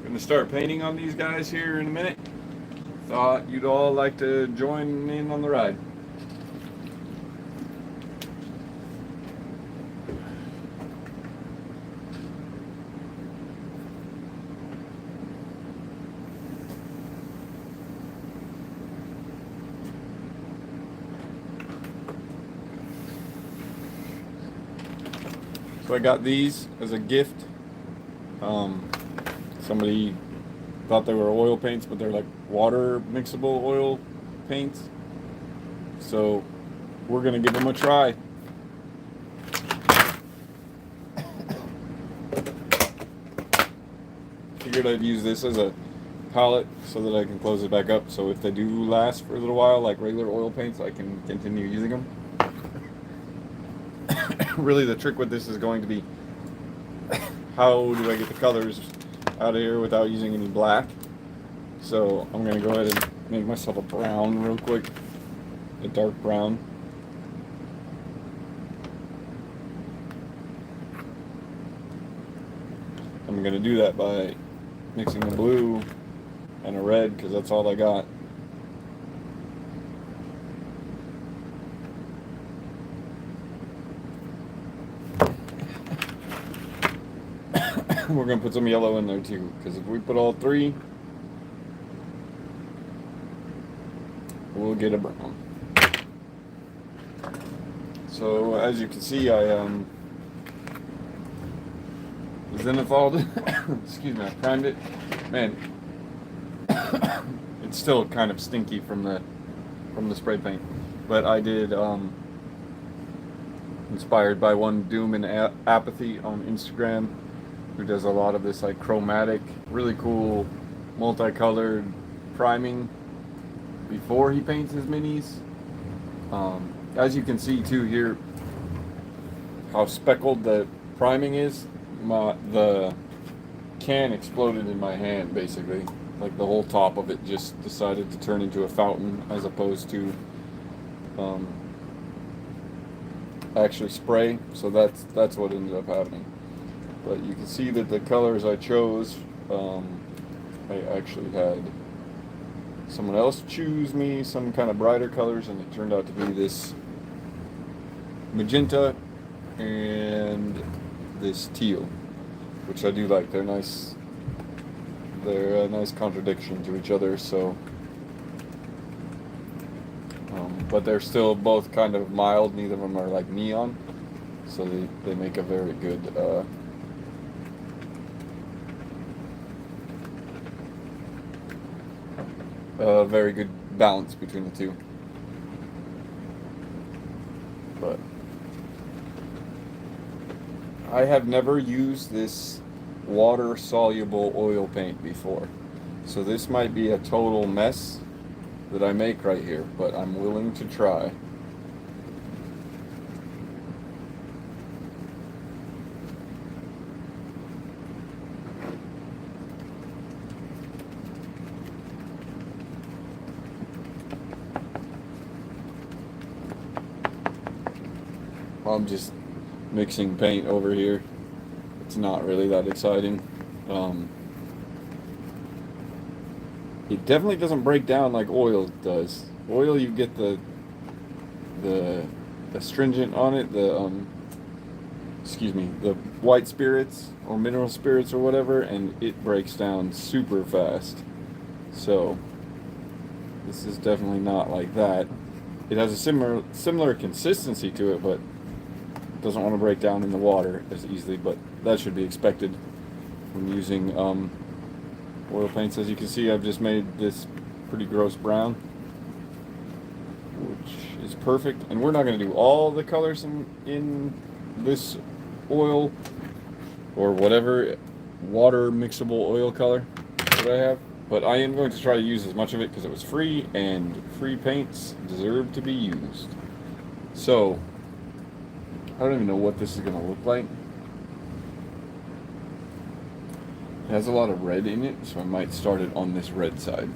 Gonna start painting on these guys here in a minute. Thought you'd all like to join in on the ride. So I got these as a gift. Somebody thought they were oil paints, but they're like water mixable oil paints. So we're gonna give them a try. Figured I'd use this as a palette so that I can close it back up. So if they do last for a little while, like regular oil paints, I can continue using them. Really, the trick with this is going to be how do I get the colors out of here without using any black. So I'm going to go ahead and make myself a brown real quick, a dark brown. I'm going to do that by mixing a blue and a red because that's all I got. We're going to put some yellow in there too, because if we put all three, we'll get a brown. So as you can see, I zenithal, excuse me, I primed it. Man, it's still kind of stinky from the spray paint, but I did inspired by one Doom and Apathy on Instagram, who does a lot of this like chromatic, really cool, multicolored priming before he paints his minis. As you can see too here, how speckled the priming is. The can exploded in my hand basically. Like the whole top of it just decided to turn into a fountain as opposed to actually spray. So that's what ended up happening. But you can see that the colors I chose, I actually had someone else choose me some kind of brighter colors, and it turned out to be this magenta and this teal, which I do like. They're nice. They're a nice contradiction to each other. So, but they're still both kind of mild. Neither of them are like neon, so they make a very good. Very good balance between the two. But I have never used this water soluble oil paint before, so this might be a total mess that I make right here, but I'm willing to try. I'm just mixing paint over here. It's not really that exciting. It definitely doesn't break down like oil does. Oil, you get the astringent on it, the white spirits or mineral spirits or whatever, and it breaks down super fast. So this is definitely not like that. It has a similar consistency to it, but doesn't want to break down in the water as easily, but that should be expected when using oil paints. As you can see, I've just made this pretty gross brown, which is perfect. And we're not going to do all the colors in this oil or whatever water mixable oil color that I have, but I am going to try to use as much of it because it was free, and free paints deserve to be used. So I don't even know what this is going to look like. It has a lot of red in it, so I might start it on this red side.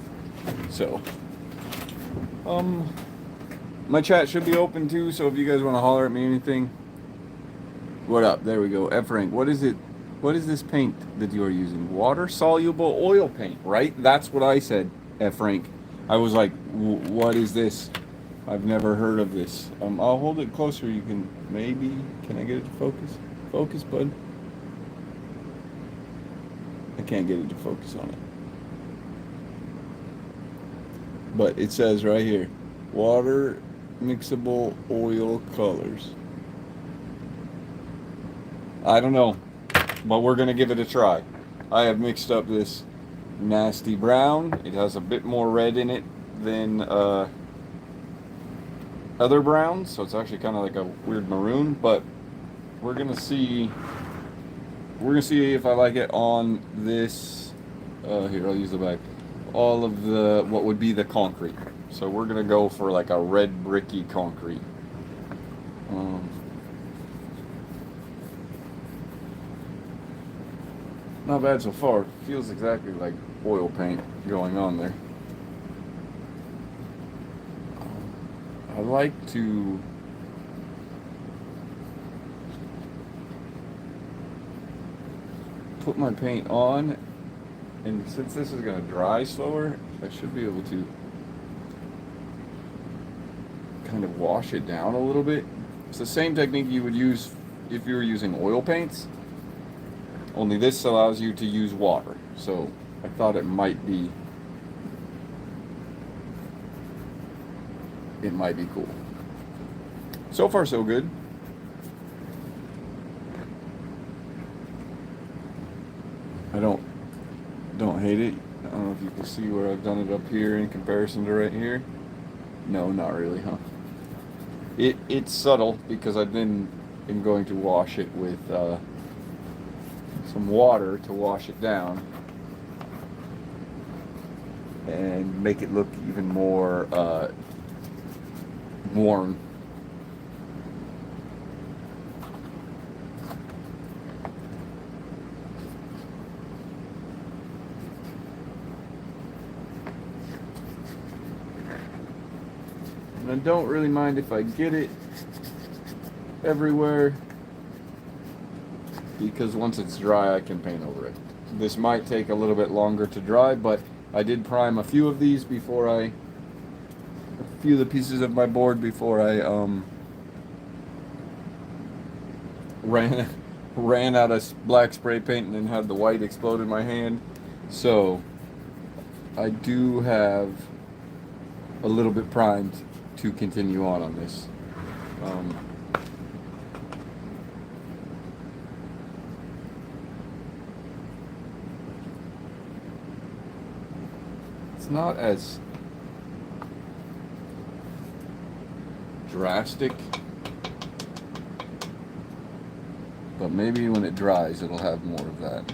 So, my chat should be open too, so if you guys want to holler at me anything, what up? There we go. F Rank, what is it? What is this paint that you are using? Water soluble oil paint, right? That's what I said, Frank. I was like, what is this? I've never heard of this. I'll hold it closer. You can maybe. Can I get it to focus? Focus, bud. I can't get it to focus on it. But it says right here, water mixable oil colors. I don't know, but we're gonna give it a try. I have mixed up this nasty brown. It has a bit more red in it than other browns, so it's actually kind of like a weird maroon. But we're gonna see. We're gonna see if I like it on this. Here, I'll use the back. All of the what would be the concrete. So we're gonna go for like a red bricky concrete. Not bad so far. Feels exactly like oil paint going on there. I like to put my paint on, and since this is going to dry slower, I should be able to kind of wash it down a little bit. It's the same technique you would use if you were using oil paints, only this allows you to use water. So I thought it might be cool. So far so good. I don't hate it. I don't know if you can see where I've done it up here in comparison to right here. No, not really, huh? It's subtle because I then am going to wash it with some water to wash it down and make it look even more warm. And I don't really mind if I get it everywhere, because once it's dry I can paint over it. This might take a little bit longer to dry, but I did prime a few of these before a few of the pieces of my board before I ran out of black spray paint and then had the white explode in my hand. So I do have a little bit primed to continue on this. It's not as drastic, but maybe when it dries it'll have more of that.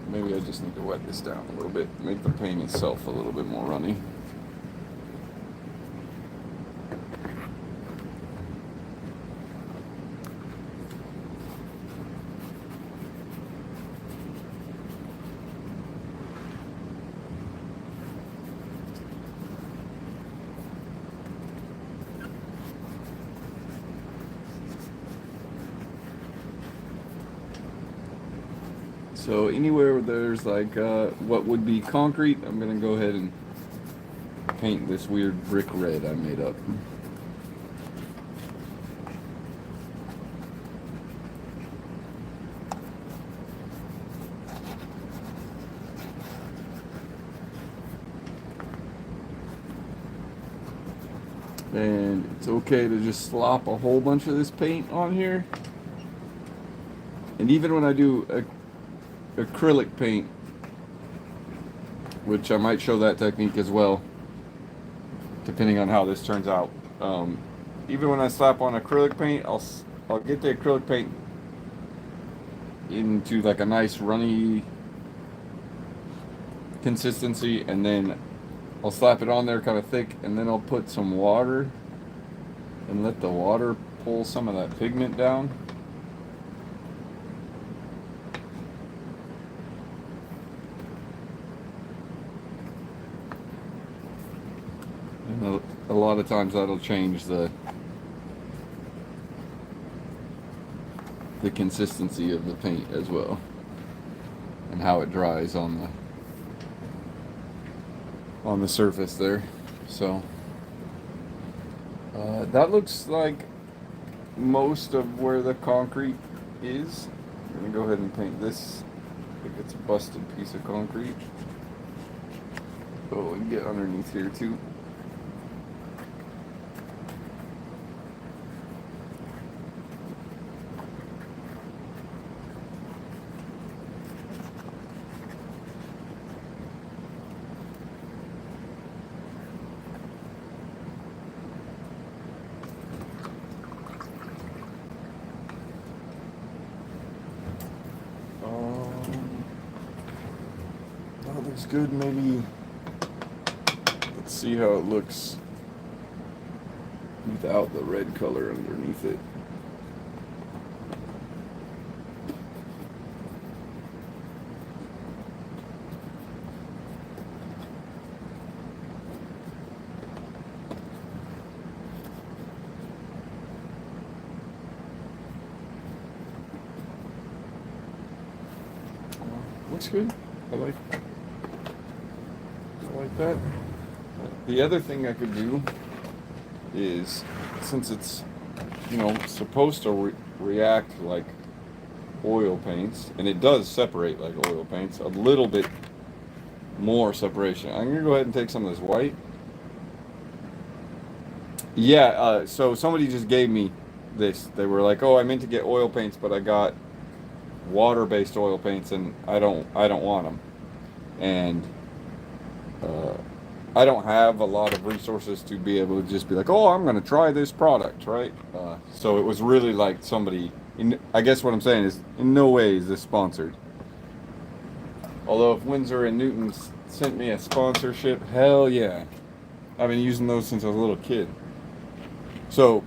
Maybe I just need to wet this down a little bit, make the paint itself a little bit more runny. So anywhere where there's like what would be concrete, I'm gonna go ahead and paint this weird brick red I made up. And it's okay to just slop a whole bunch of this paint on here. And even when I do acrylic paint, which I might show that technique as well, depending on how this turns out. Even when I slap on acrylic paint, I'll get the acrylic paint into like a nice runny consistency, and then I'll slap it on there kind of thick, and then I'll put some water and let the water pull some of that pigment down. And a lot of times that'll change the the consistency of the paint as well, and how it dries on the surface there. So that looks like most of where the concrete is. I'm gonna go ahead and paint this. I think it's a busted piece of concrete. Oh, and get underneath here too. That looks good. Maybe let's see how it looks without the red color underneath it. Looks good. I like that. The other thing I could do is, since it's, supposed to react like oil paints, and it does separate like oil paints, a little bit more separation. I'm gonna go ahead and take some of this white. Yeah, so somebody just gave me this. They were like, "Oh, I meant to get oil paints, but I got water-based oil paints, and I don't want them." And uh, I don't have a lot of resources to be able to just be like, "Oh, I'm going to try this product," right? So it was really like somebody. I guess what I'm saying is, in no way is this sponsored. Although if Windsor and Newton sent me a sponsorship, hell yeah, I've been using those since I was a little kid. So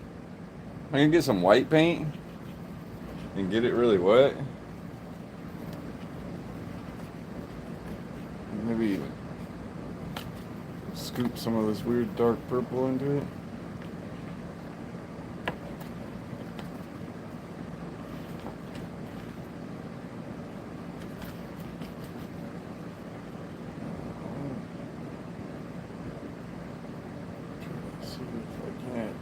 I'm gonna get some white paint and get it really wet. Maybe even scoop some of this weird dark purple into it. See if I can't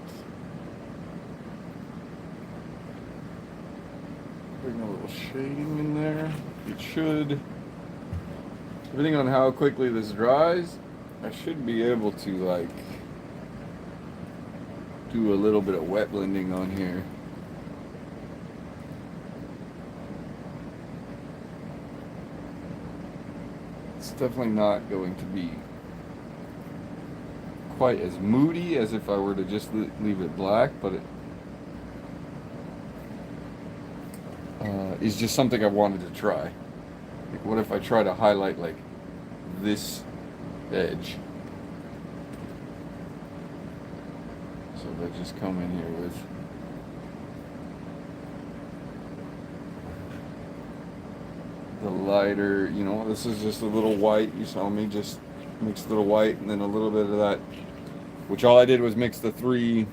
bring a little shading in there. It should, depending on how quickly this dries, I should be able to do a little bit of wet blending on here. It's definitely not going to be quite as moody as if I were to just leave it black, but it is just something I wanted to try. Like, what if I try to highlight like this edge? So I just come in here with the lighter, this is just a little white. You saw me just mix a little white and then a little bit of that, which all I did was mix the three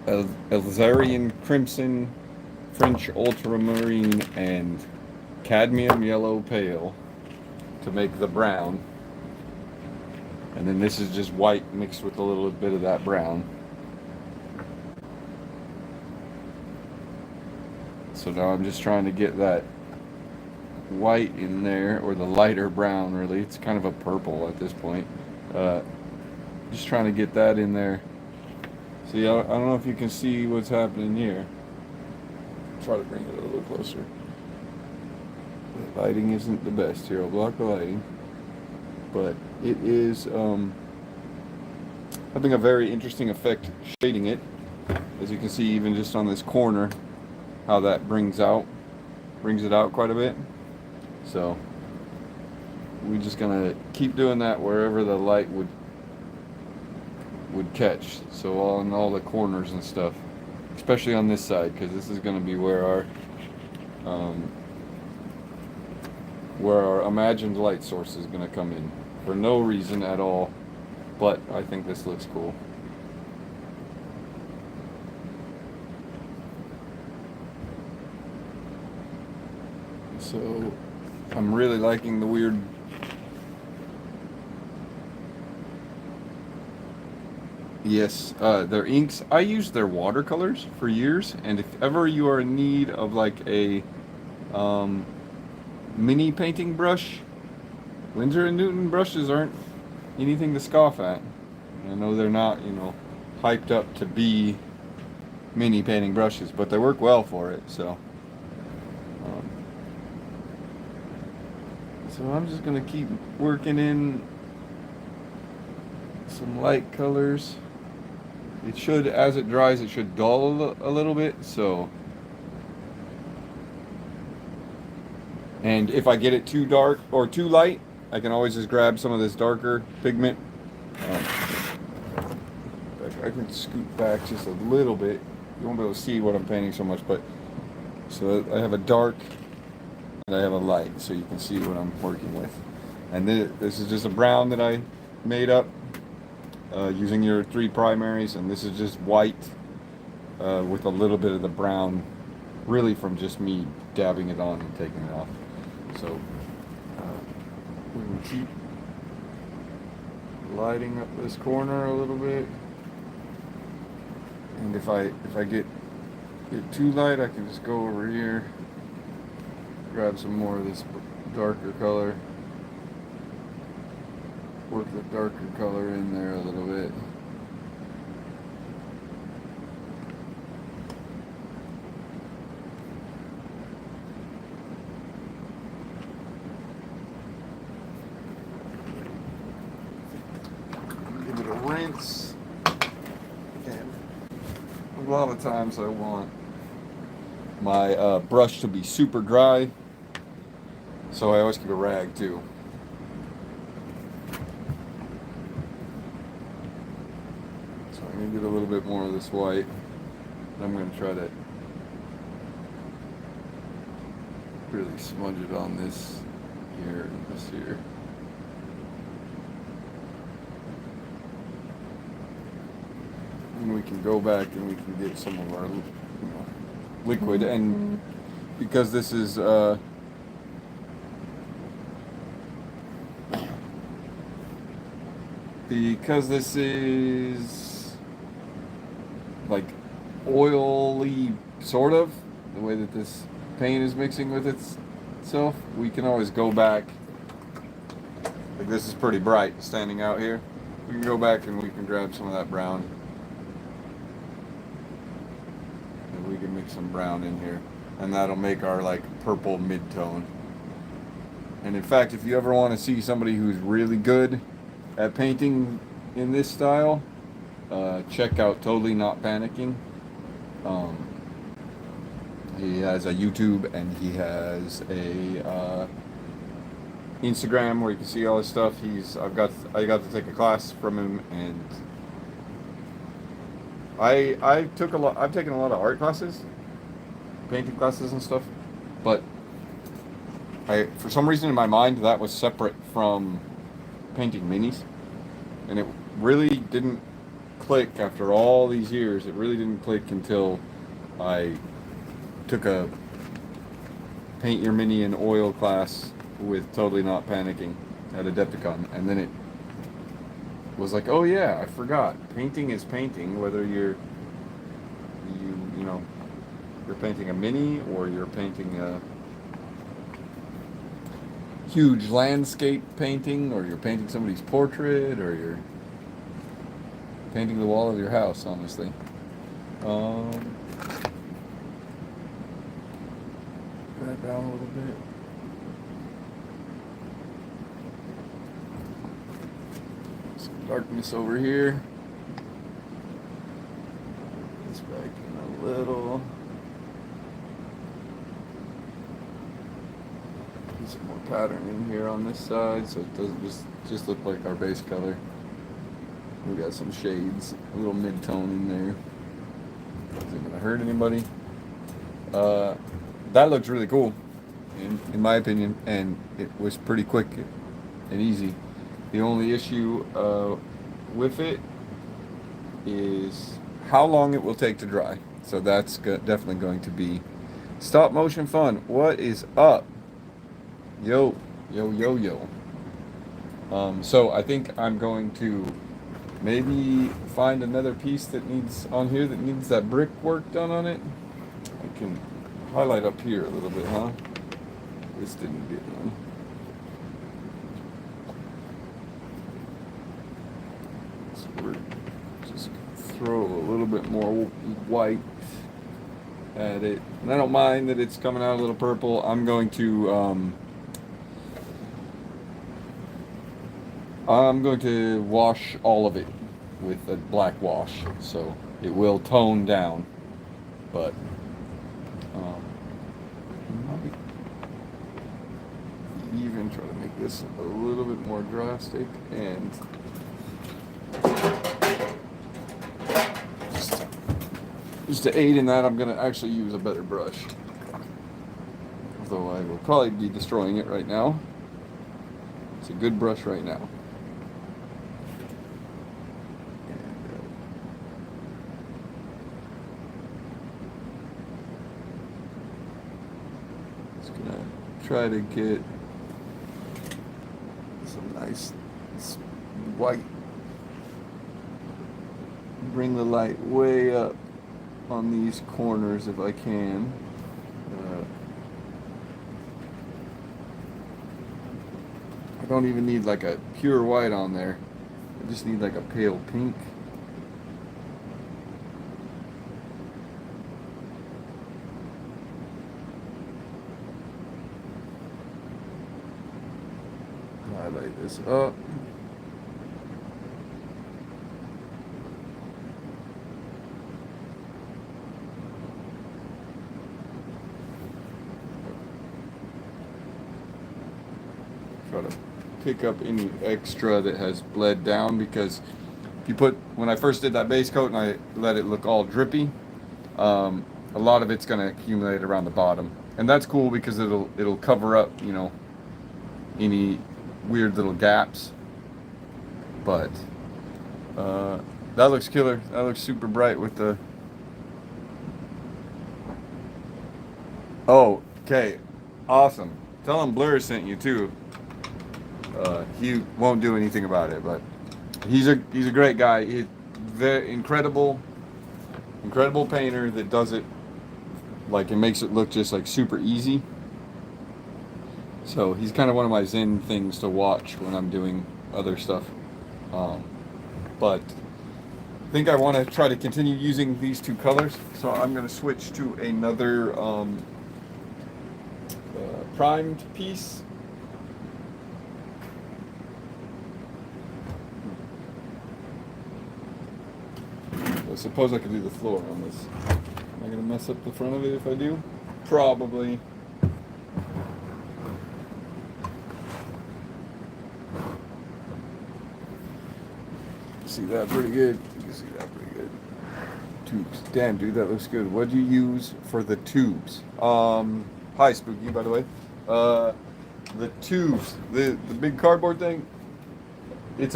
Alzarian Crimson, French Ultramarine, and Cadmium Yellow Pale to make the brown. And then this is just white mixed with a little bit of that brown. So now I'm just trying to get that white in there, or the lighter brown really. It's kind of a purple at this point. Just trying to get that in there. See, I don't know if you can see what's happening here. Try to bring it a little closer. The lighting isn't the best here. I'll block the lighting. But it is having a very interesting effect shading it. As you can see, even just on this corner, how that brings it out quite a bit. So we're just gonna keep doing that wherever the light would catch. So on all the corners and stuff, especially on this side, because this is gonna be where our imagined light source is gonna come in for no reason at all. But I think this looks cool. So I'm really liking the weird yes, their inks. I used their watercolors for years, and if ever you are in need of like a um, mini painting brush, Winsor and Newton brushes aren't anything to scoff at. I know they're not, hyped up to be mini painting brushes, but they work well for it. Um, so I'm just gonna keep working in some light colors. It should, as it dries, it should dull a little bit. So, and if I get it too dark or too light, I can always just grab some of this darker pigment. Um, I can scoot back just a little bit. You won't be able to see what I'm painting so much, but so I have a dark and I have a light, so you can see what I'm working with. And this is just a brown that I made up using your 3 primaries, and this is just white with a little bit of the brown, really from just me dabbing it on and taking it off. So we can keep lighting up this corner a little bit. And if I get it too light, I can just go over here, grab some more of this darker color, work the darker color in there a little bit. Give it a rinse. And a lot of times I want my brush to be super dry, so I always keep a rag too. So I'm going to get a little bit more of this white, and I'm going to try to really smudge it on this here and this here. And we can go back and we can get some of our liquid, and because this is like oily, sort of, the way that this paint is mixing with itself, we can always go back. Like this is pretty bright standing out here. We can go back and we can grab some of that brown. And we can mix some brown in here. And that'll make our like purple mid-tone. And in fact, if you ever want to see somebody who's really good at painting in this style, check out Totally Not Panicking. He has a YouTube and he has a Instagram where you can see all his stuff. I got to take a class from him, and I've taken a lot of art classes, painting classes and stuff, but for some reason in my mind that was separate from painting minis, and it really didn't click after all these years. It really didn't click until I took a paint your mini in oil class with Totally Not Panicking at Adepticon, and then it was like, oh yeah, I forgot. Painting is painting, whether you're painting a mini or you're painting a huge landscape painting, or you're painting somebody's portrait, or you're painting the wall of your house, honestly. That down a little bit. Some darkness over here. This back in a little. Get some more pattern in here on this side, so it doesn't just look like our base color. We got some shades, a little mid-tone in there. Isn't gonna hurt anybody. That looks really cool, in my opinion, and it was pretty quick and easy. The only issue with it is how long it will take to dry. So that's definitely going to be stop motion fun. What is up? Yo, yo. So I think I'm going to maybe find another piece that needs on here that needs that brick work done on it. I can highlight up here a little bit, huh? This didn't get done. So we're just gonna throw a little bit more white at it. And I don't mind that it's coming out a little purple. I'm going to wash all of it with a black wash, so it will tone down. But might even try to make this a little bit more drastic, and just to aid in that, I'm going to actually use a better brush. Although I will probably be destroying it right now. It's a good brush right now. Just gonna try to get some nice white. Bring the light way up on these corners if I can. I don't even need like a pure white on there. I just need like a pale pink. Highlight this up. Try to pick up any extra that has bled down, because if you put, when I first did that base coat and I let it look all drippy, a lot of it's going to accumulate around the bottom, and that's cool because it'll cover up, you know, any weird little gaps. But that looks killer. That looks super bright with the. Oh, okay, awesome. Tell him Blur sent you too. He won't do anything about it, but he's a great guy. He's very incredible painter that does it like, it makes it look just like super easy. So he's kind of one of my zen things to watch when I'm doing other stuff. But I think I want to try to continue using these two colors, so I'm going to switch to another primed piece. I suppose I could do the floor on this. Am I going to mess up the front of it if I do? Probably. See that pretty good. You can see that pretty good. Tubes. Damn, dude, that looks good. What do you use for the tubes? Hi, Spooky, by the way. The tubes, the big cardboard thing. It's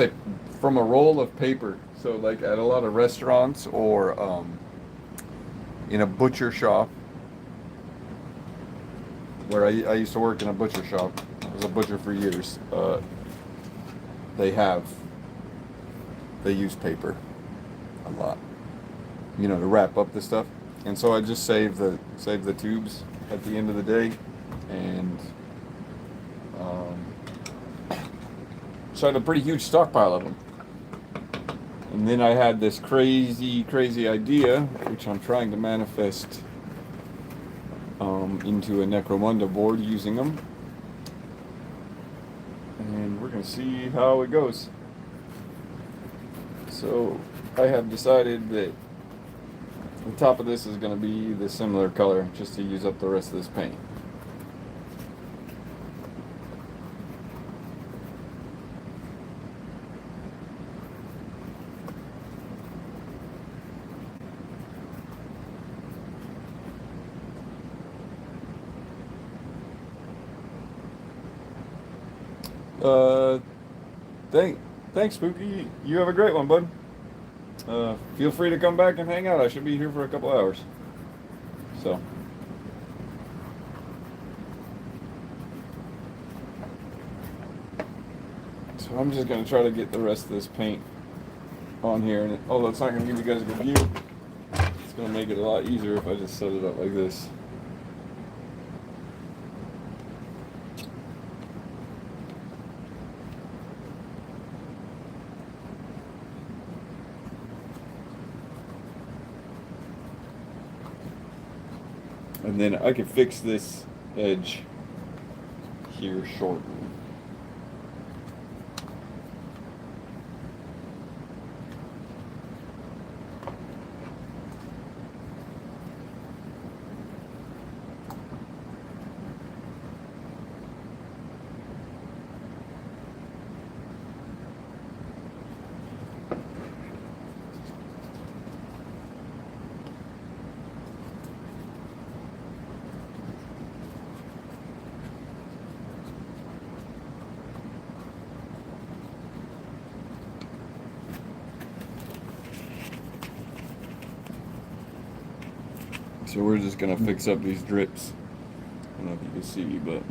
from a roll of paper. So like at a lot of restaurants or in a butcher shop, where I used to work in a butcher shop. I was a butcher for years. They use paper a lot, you know, to wrap up the stuff. And so I just save the tubes at the end of the day, and so I had a pretty huge stockpile of them. And then I had this crazy idea, which I'm trying to manifest into a Necromunda board using them. And we're going to see how it goes. So I have decided that the top of this is going to be the similar color, just to use up the rest of this paint. Thanks, Spooky. You have a great one, bud. Feel free to come back and hang out. I should be here for a couple hours. So. So I'm just gonna try to get the rest of this paint on here, and although it's not gonna give you guys a good view, it's gonna make it a lot easier if I just set it up like this. And then I can fix this edge here shortly. So we're just gonna fix up these drips. I don't know if you can see, but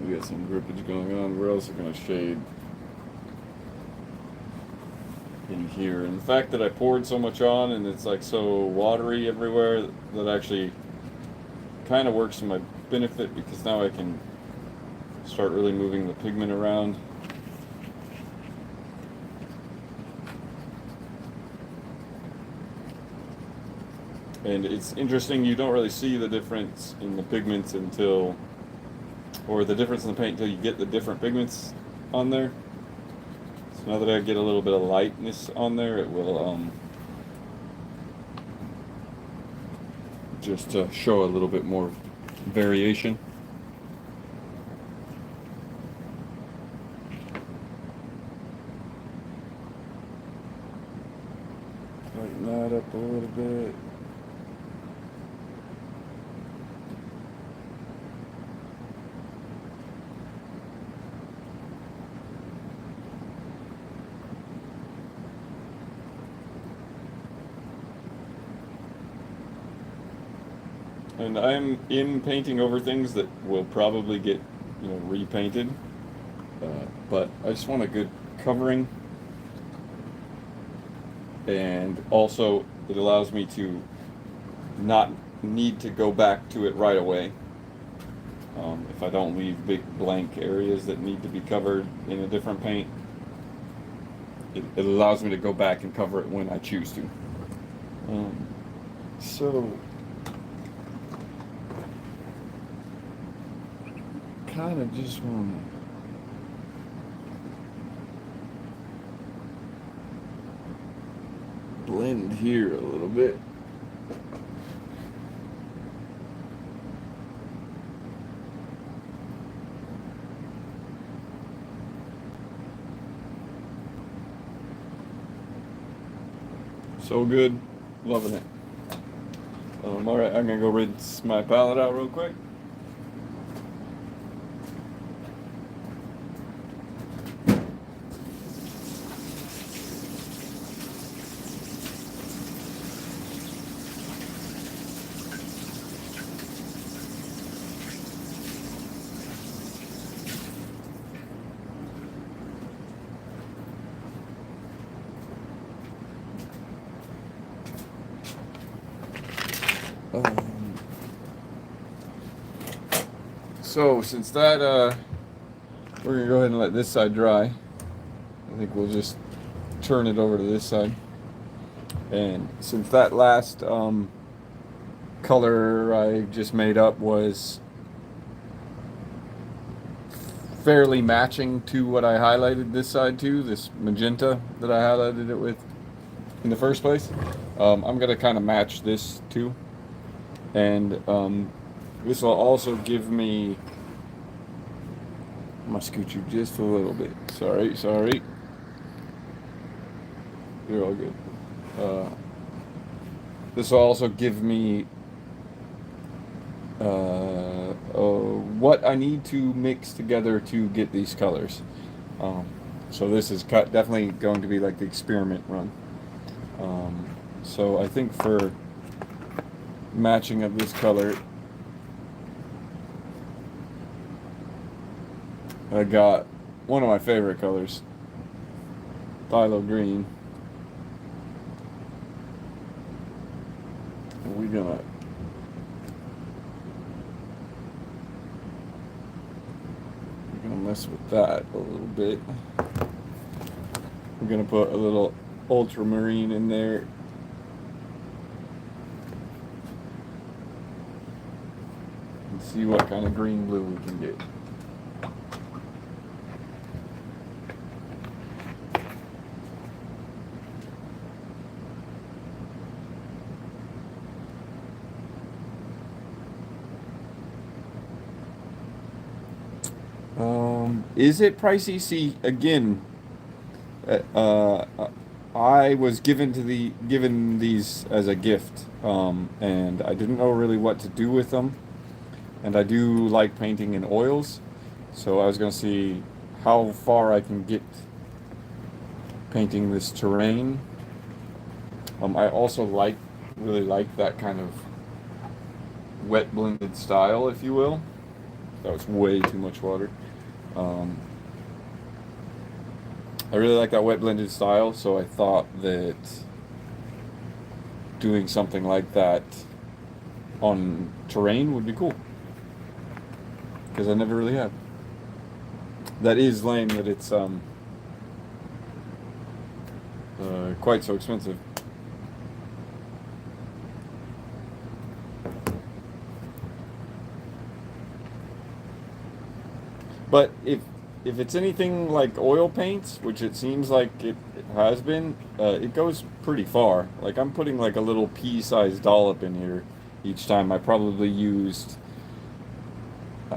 we got some drippage going on. We're also gonna shade in here. And the fact that I poured so much on and it's like so watery everywhere, that actually kind of works to my benefit, because now I can start really moving the pigment around. And it's interesting, you don't really see the difference in the pigments until, or the difference in the paint until you get the different pigments on there. So now that I get a little bit of lightness on there, it will just show a little bit more variation. Lighten that up a little bit. And I'm in painting over things that will probably get, repainted. But I just want a good covering. And also, it allows me to not need to go back to it right away. If I don't leave big blank areas that need to be covered in a different paint, it allows me to go back and cover it when I choose to. So kind of just want to blend here a little bit. So good, loving it. All right, I'm gonna go rinse my palette out real quick. So since that, we're gonna go ahead and let this side dry. I think we'll just turn it over to this side. And since that last color I just made up was fairly matching to what I highlighted this side to, this magenta that I highlighted it with in the first place, I'm gonna kind of match this too. And this will also give me, I'm gonna scoot you just a little bit. Sorry. You're all good. This will also give me what I need to mix together to get these colors. So this is definitely going to be like the experiment run. So I think for matching of this color, I got one of my favorite colors, phthalo green. We're gonna mess with that a little bit. We're gonna put a little ultramarine in there. And see what kind of green blue we can get. Is it pricey? See, again, I was given these as a gift, and I didn't know really what to do with them. And I do like painting in oils, so I was gonna see how far I can get painting this terrain. I also really like that kind of wet blended style, if you will. That was way too much water. I really like that wet blended style, so I thought that doing something like that on terrain would be cool. Because I never really have. That is lame that it's quite so expensive. But if it's anything like oil paints, which it seems like it has been, it goes pretty far. Like I'm putting like a little pea-sized dollop in here each time. I probably used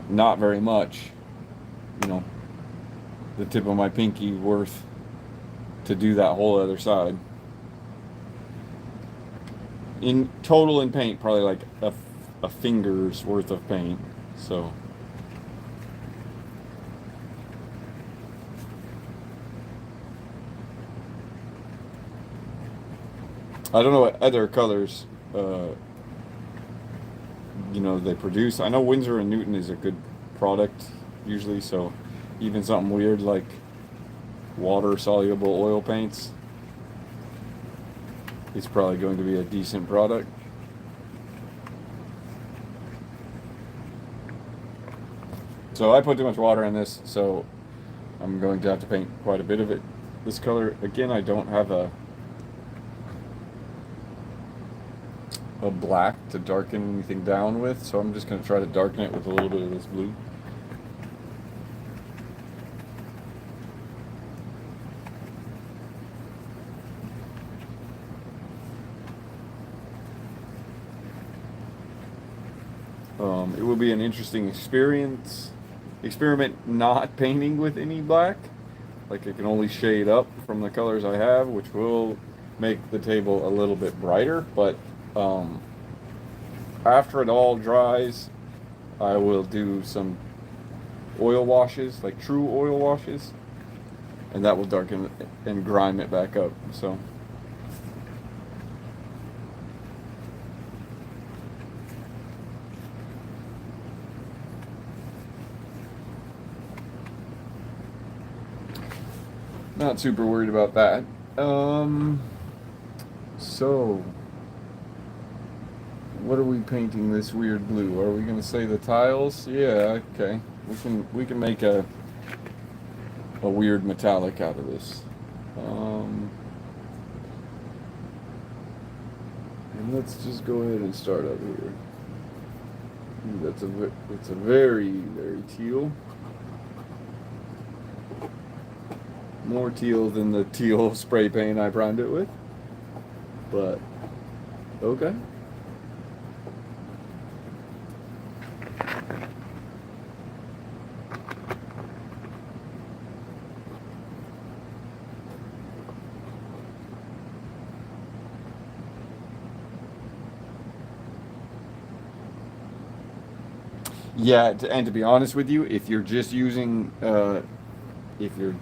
not very much, you know, the tip of my pinky worth to do that whole other side. In total in paint, probably like a finger's worth of paint. So. I don't know what other colors, they produce. I know Winsor and Newton is a good product usually, so even something weird like water-soluble oil paints is probably going to be a decent product. So I put too much water in this, so I'm going to have to paint quite a bit of it. This color, again, I don't have a black to darken anything down with, so I'm just going to try to darken it with a little bit of this blue. It will be an interesting experiment not painting with any black. Like I can only shade up from the colors I have, which will make the table a little bit brighter, but after it all dries, I will do some oil washes, like true oil washes, and that will darken and grime it back up. So not super worried about that. So what are we painting this weird blue? Are we gonna say the tiles? Yeah, okay. We can make a weird metallic out of this. And let's just go ahead and start up here. It's a very, very teal. More teal than the teal spray paint I primed it with. But okay. Yeah, and to be honest with you, if you're just using, if you're,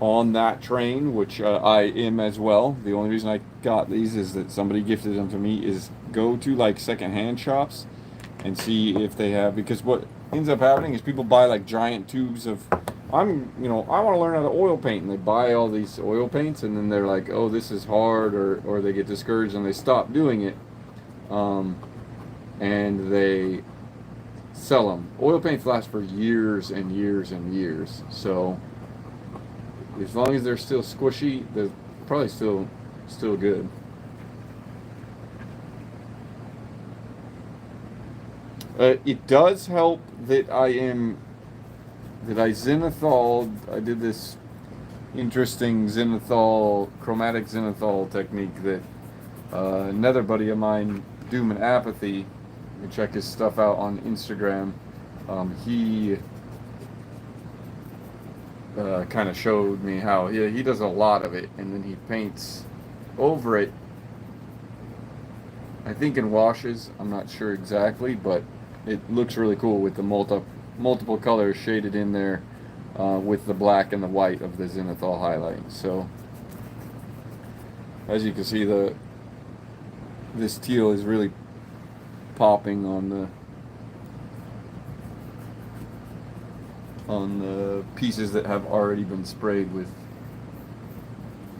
on that train, which I am as well, the only reason I got these is that somebody gifted them to me, is go to like secondhand shops and see if they have, because what ends up happening is people buy like giant tubes of, I want to learn how to oil paint, and they buy all these oil paints, and then they're like, oh, this is hard, or they get discouraged and they stop doing it, and they sell them. Oil paints last for years and years and years, so as long as they're still squishy, they're probably still good. It does help that I zenithal. I did this interesting chromatic zenithal technique that another buddy of mine, Doom and Apathy, you can check his stuff out on Instagram. He kind of showed me how he does a lot of it, and then he paints over it. I think in washes. I'm not sure exactly, but it looks really cool with the multiple colors shaded in there with the black and the white of the zenithal highlight. So as you can see, this teal is really popping on the pieces that have already been sprayed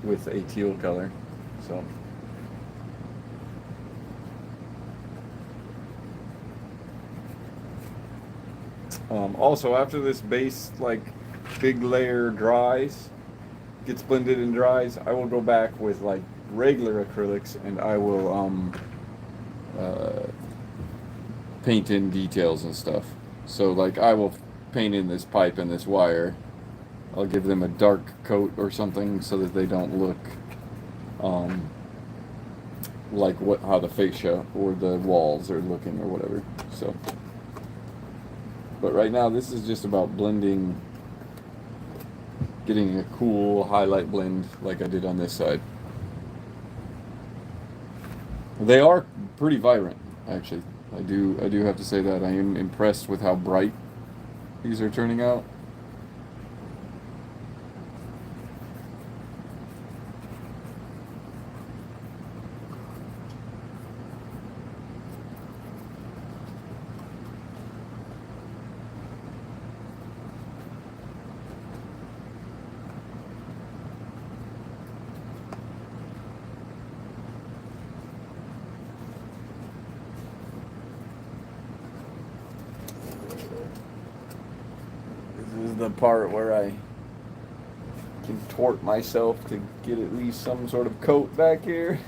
with a teal color. So also, after this base like big layer gets blended and dries, I will go back with like regular acrylics, and I will paint in details and stuff. So like I will paint in this pipe and this wire. I'll give them a dark coat or something so that they don't look like how the fascia or the walls are looking or whatever. So, but right now this is just about blending, getting a cool highlight blend like I did on this side. They are pretty vibrant, actually. I do have to say that I am impressed with how bright these are turning out. This is the part where I contort myself to get at least some sort of coat back here.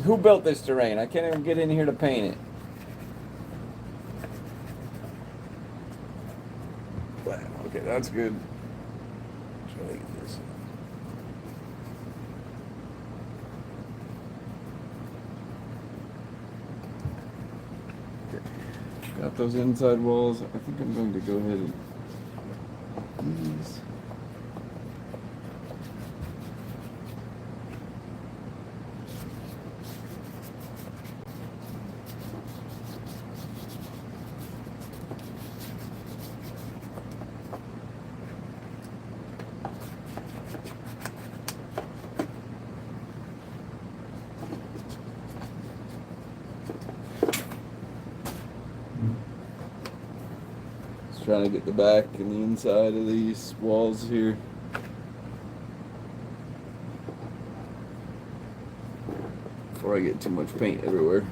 Who built this terrain? I can't even get in here to paint it. Okay, that's good. Try to get this. Okay. Got those inside walls. I think I'm going to go ahead and these. Trying to get the back and the inside of these walls here. Before I get too much paint everywhere.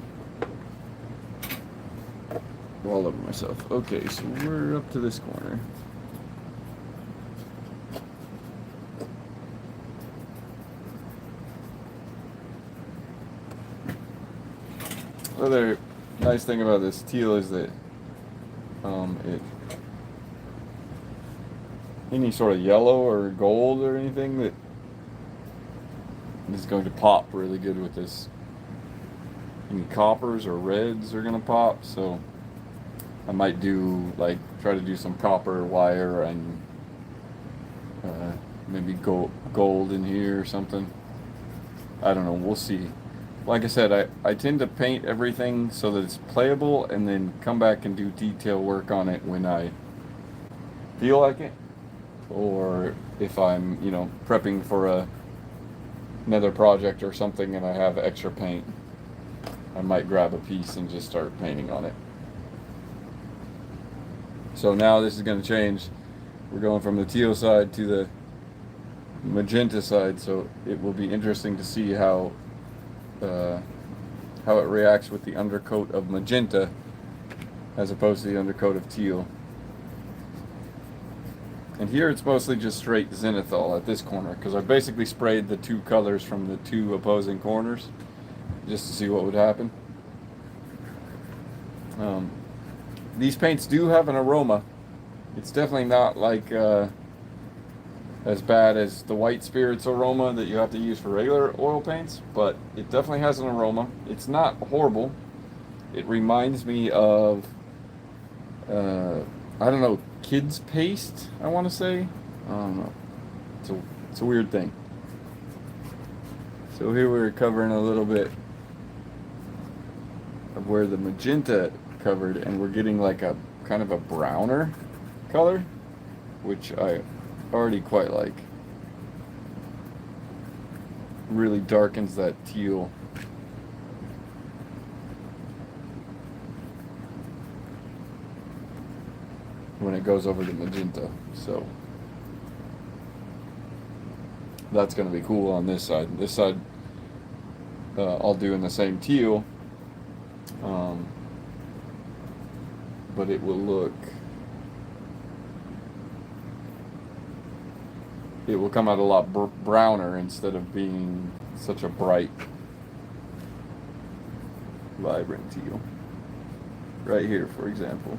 All over myself. Okay, so we're up to this corner. Another nice thing about this teal is that any sort of yellow or gold or anything that is going to pop really good with this. Any coppers or reds are going to pop, so I might try to do some copper wire and maybe gold in here or something. I don't know, we'll see. Like I said, I tend to paint everything so that it's playable and then come back and do detail work on it when I feel like it. Or if I'm, prepping for another project or something and I have extra paint, I might grab a piece and just start painting on it. So now this is going to change. We're going from the teal side to the magenta side, so it will be interesting to see how it reacts with the undercoat of magenta as opposed to the undercoat of teal. And here it's mostly just straight zenithal at this corner, because I basically sprayed the two colors from the two opposing corners just to see what would happen. These paints do have an aroma. It's definitely not like as bad as the white spirits aroma that you have to use for regular oil paints, but it definitely has an aroma. It's not horrible. It reminds me of I don't know, kids paste, I want to say. I don't know. It's a weird thing. So here we're covering a little bit of where the magenta covered, and we're getting like a kind of a browner color, which I already quite like. Really darkens that teal. When it goes over the magenta, so that's going to be cool on this side. This side I'll do in the same teal, but it will come out a lot browner instead of being such a bright, vibrant teal. Right here, for example.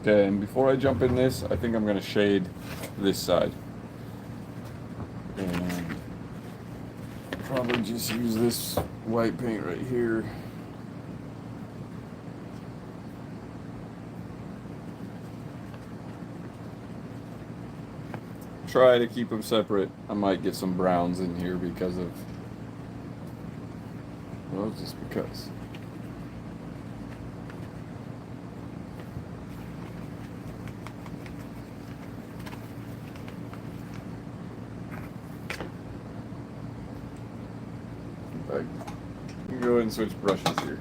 Okay, and before I jump in this, I think I'm going to shade this side. And probably just use this white paint right here. Try to keep them separate. I might get some browns in here because of, well, just because. I can go ahead and switch brushes here,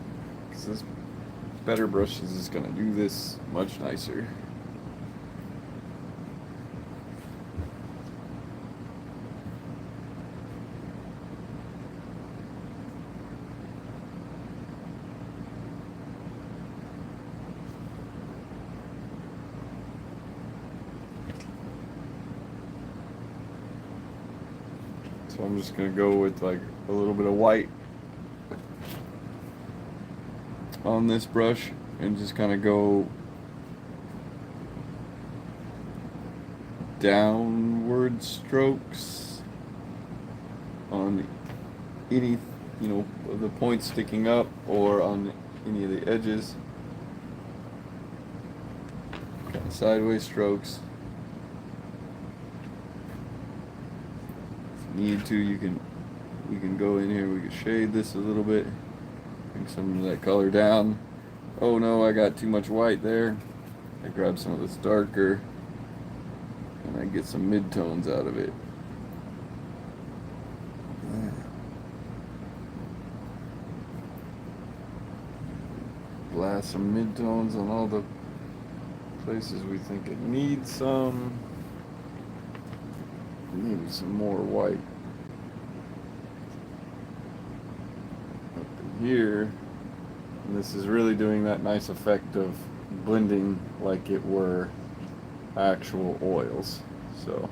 because this better brushes is going to do this much nicer. So I'm just going to go with like a little bit of white on this brush and just kind of go downward strokes on any, of the points sticking up or on any of the edges. Kind of sideways strokes. If you need to, we can go in here, we can shade this a little bit, bring some of that color down. Oh no, I got too much white there. I grab some of this darker and I get some mid-tones out of it. Blast some mid-tones on all the places we think it needs some. Maybe some more white up in here. And this is really doing that nice effect of blending like it were actual oils. So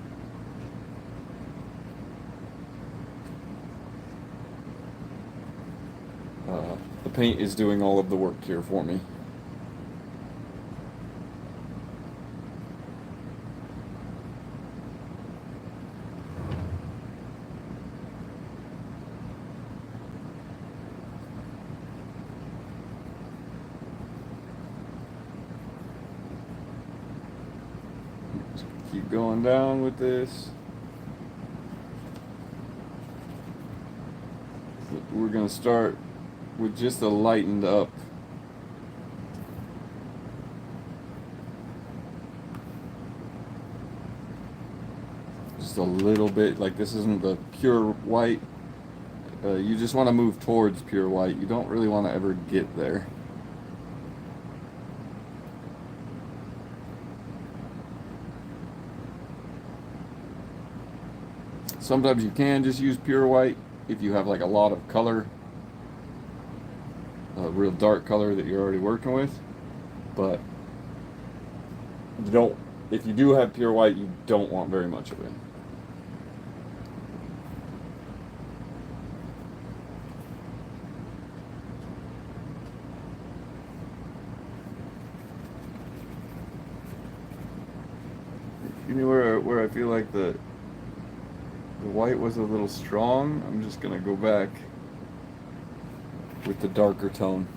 the paint is doing all of the work here for me. Keep going down with this. We're going to start with just a lightened up. Just a little bit, like this isn't the pure white. You just want to move towards pure white. You don't really want to ever get there. Sometimes you can just use pure white if you have like a lot of color, a real dark color that you're already working with, but you don't, if you do have pure white, you don't want very much of it. You know where I feel like the white was a little strong, I'm just gonna go back with the darker tone.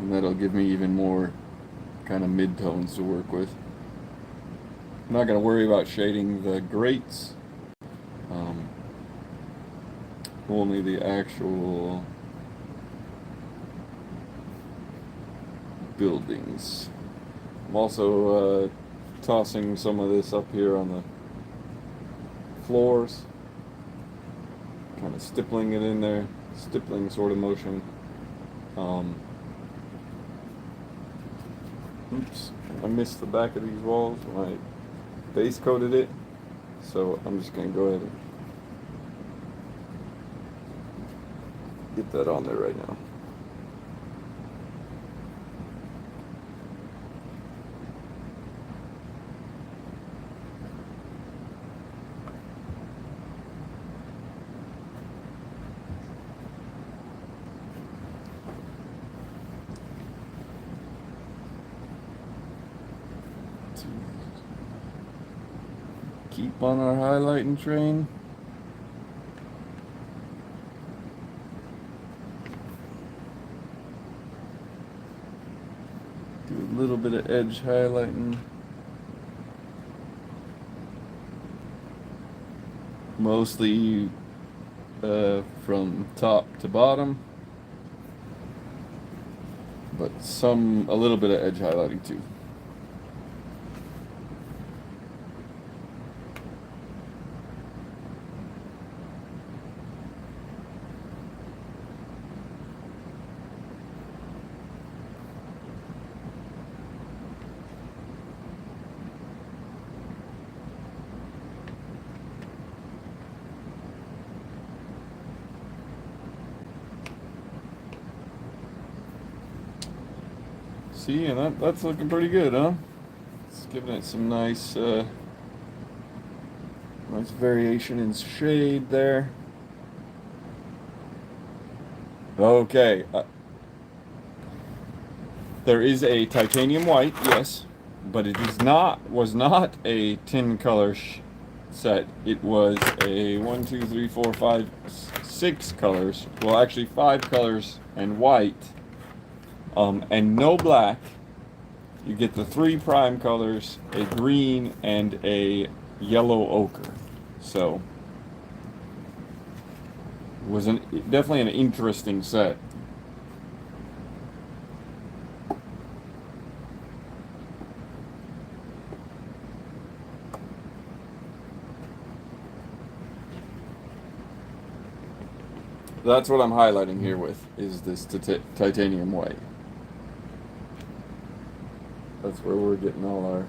And that'll give me even more kind of mid-tones to work with. I'm not gonna worry about shading the grates, only the actual buildings. I'm also tossing some of this up here on the floors, kind of stippling it in there, stippling sort of motion. Oops, I missed the back of these walls when I base coated it, so I'm just going to go ahead and get that on there right now. Keep on our highlighting train. Do a little bit of edge highlighting. Mostly from top to bottom, but a little bit of edge highlighting too. See, and that's looking pretty good, huh? It's giving it some nice nice variation in shade there. Okay. There is a titanium white, yes, but it was not a tin color set. It was a 1, 2, 3, 4, 5, 6 colors. Well, actually 5 colors and white. And no black. You get the 3 prime colors, a green, and a yellow ochre. So, it was definitely an interesting set. That's what I'm highlighting here with, is this titanium white. That's where we're getting all our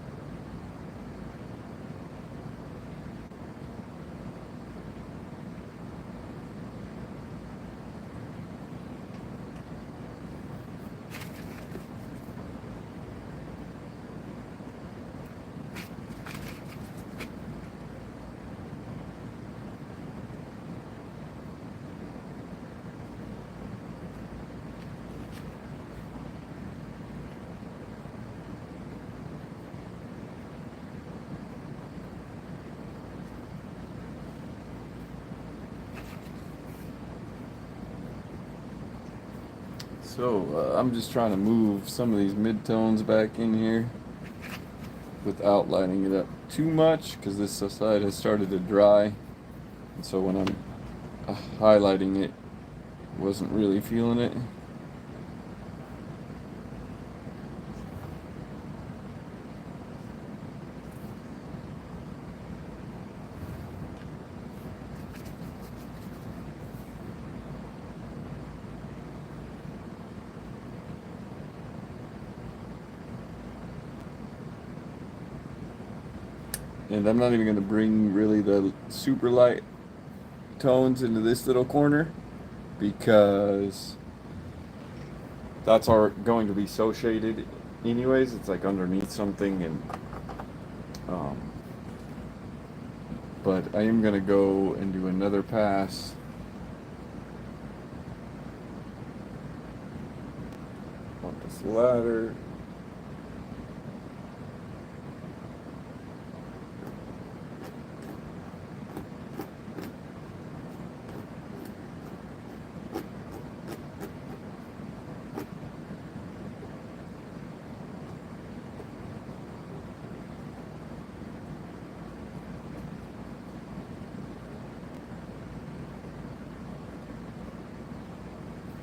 So I'm just trying to move some of these midtones back in here without lighting it up too much because this side has started to dry. And so when I'm highlighting it, wasn't really feeling it. And I'm not even going to bring really the super light tones into this little corner because that's going to be so shaded anyways. It's like underneath something, and but I am going to go and do another pass on this ladder.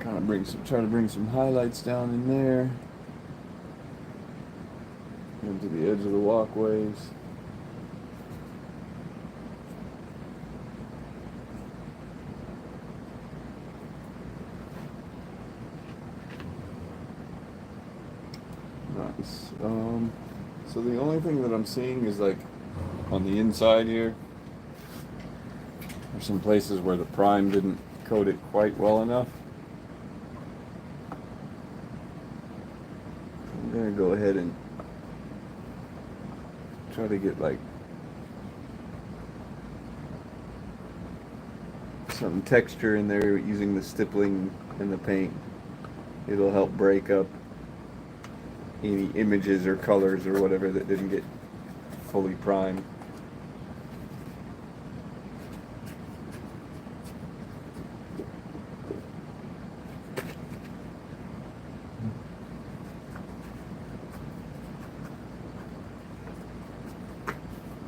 Kind of try to bring some highlights down in there, into the edge of the walkways. Nice. So the only thing that I'm seeing is like on the inside here, there's some places where the prime didn't coat it quite well enough. I'm gonna go ahead and try to get like some texture in there using the stippling and the paint. It'll help break up any images or colors or whatever that didn't get fully primed.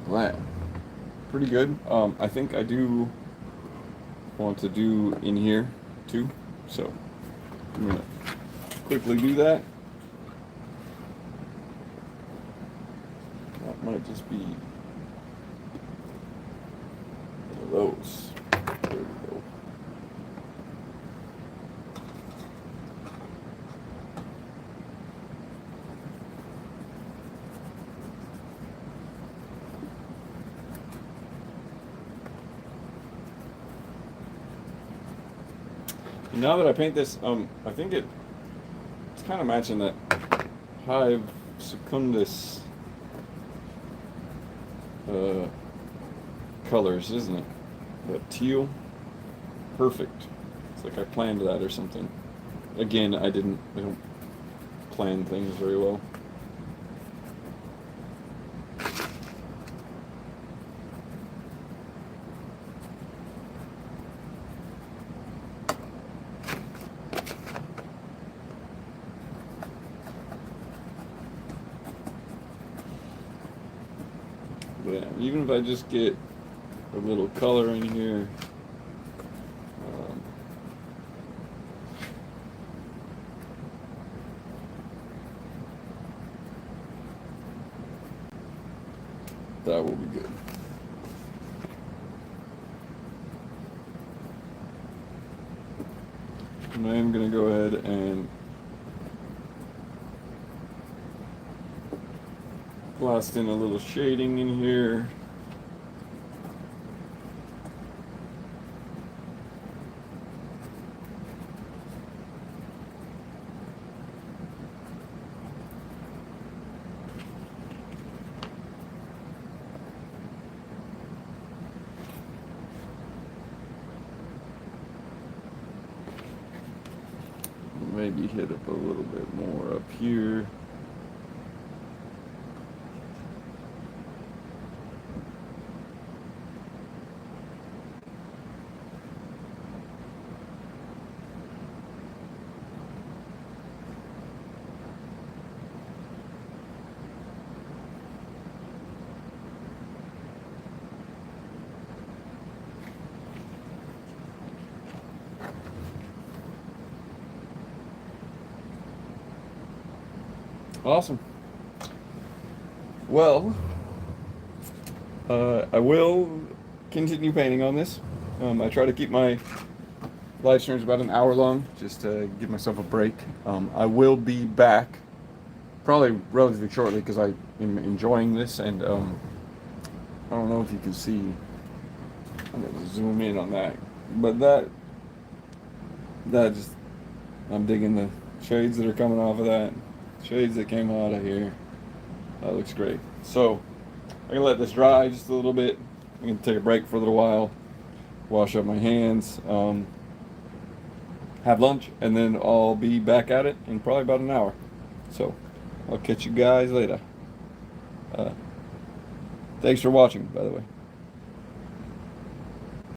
Wow, pretty good. I think I do want to do in here too, so I'm gonna quickly do that. That might just be one of those. There we go. And now that I paint this, I think it's kind of matching that Hive Secundus colors, isn't it? That teal. Perfect. It's like I planned that or something. Again, I don't plan things very well. Yeah, even if I just get a little color in here, that will be good. And I am going to go ahead and blast in a little shading in here. Maybe hit up a little bit more up here. Awesome. Well, I will continue painting on this. I try to keep my live streams about an hour long, just to give myself a break. I will be back probably relatively shortly because I am enjoying this, and I don't know if you can see. I'm gonna zoom in on that, but that just, I'm digging the shades that are coming off of that, shades that came out of here. That looks great. So I'm gonna let this dry just a little bit. I'm gonna take a break for a little while, wash up my hands, have lunch, and then I'll be back at it in probably about an hour. So I'll catch you guys later. Thanks for watching, by the way.